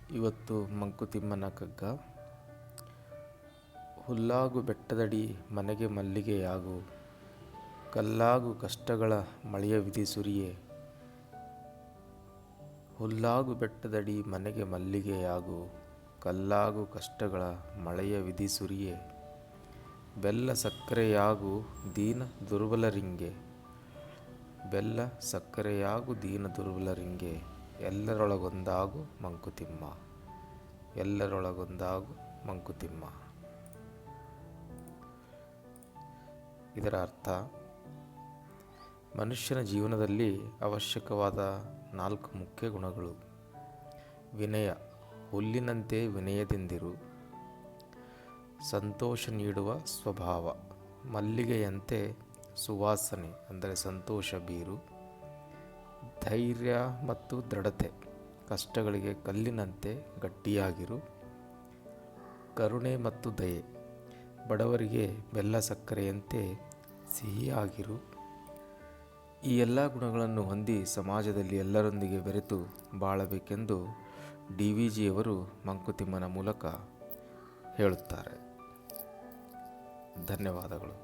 ಇವತ್ತು ಮಂಕುತಿಮ್ಮನ ಕಗ್ಗ. ಹುಲ್ಲಾಗು ಬೆಟ್ಟದಡಿ ಮನೆಗೆ ಮಲ್ಲಿಗೆಯಾಗು, ಕಲ್ಲಾಗು ಕಷ್ಟಗಳ ಮಳೆಯ ವಿಧಿ ಸುರಿಯೆ. ಹುಲ್ಲಾಗು ಬೆಟ್ಟದಡಿ ಮನೆಗೆ ಮಲ್ಲಿಗೆಯಾಗು, ಕಲ್ಲಾಗು ಕಷ್ಟಗಳ ಮಳೆಯ ವಿಧಿ ಸುರಿಯೆ. ಬೆಲ್ಲ ಸಕ್ಕರೆಯಾಗು ದೀನ ದುರ್ಬಲರಿಂಗೆ, ಬೆಲ್ಲ ಸಕ್ಕರೆಯಾಗು ದೀನ ದುರ್ಬಲರಿಂಗೆ. ಎಲ್ಲರೊಳಗೊಂದಾಗು ಮಂಕುತಿಮ್ಮ, ಎಲ್ಲರೊಳಗೊಂದಾಗು ಮಂಕುತಿಮ್ಮ. ಇದರ ಅರ್ಥ, ಮನುಷ್ಯನ ಜೀವನದಲ್ಲಿ ಅವಶ್ಯಕವಾದ 4 ಮುಖ್ಯ ಗುಣಗಳು. ವಿನಯ, ಹುಲ್ಲಿನಂತೆ ವಿನಯದಿಂದಿರು. ಸಂತೋಷ ನೀಡುವ ಸ್ವಭಾವ, ಮಲ್ಲಿಗೆಯಂತೆ ಸುವಾಸನೆ ಅಂದರೆ ಸಂತೋಷ ಬೀರು. ಧೈರ್ಯ ಮತ್ತು ದೃಢತೆ, ಕಷ್ಟಗಳಿಗೆ ಕಲ್ಲಿನಂತೆ ಗಟ್ಟಿಯಾಗಿರು. ಕರುಣೆ ಮತ್ತು ದಯೆ, ಬಡವರಿಗೆ ಬೆಲ್ಲ ಸಕ್ಕರೆಯಂತೆ ಸಿಹಿಯಾಗಿರು. ಈ ಎಲ್ಲ ಗುಣಗಳನ್ನು ಹೊಂದಿ ಸಮಾಜದಲ್ಲಿ ಎಲ್ಲರೊಂದಿಗೆ ಬೆರೆತು ಬಾಳಬೇಕೆಂದು DVGಯವರು ಮಂಕುತಿಮ್ಮನ ಮೂಲಕ ಹೇಳುತ್ತಾರೆ. ಧನ್ಯವಾದಗಳು.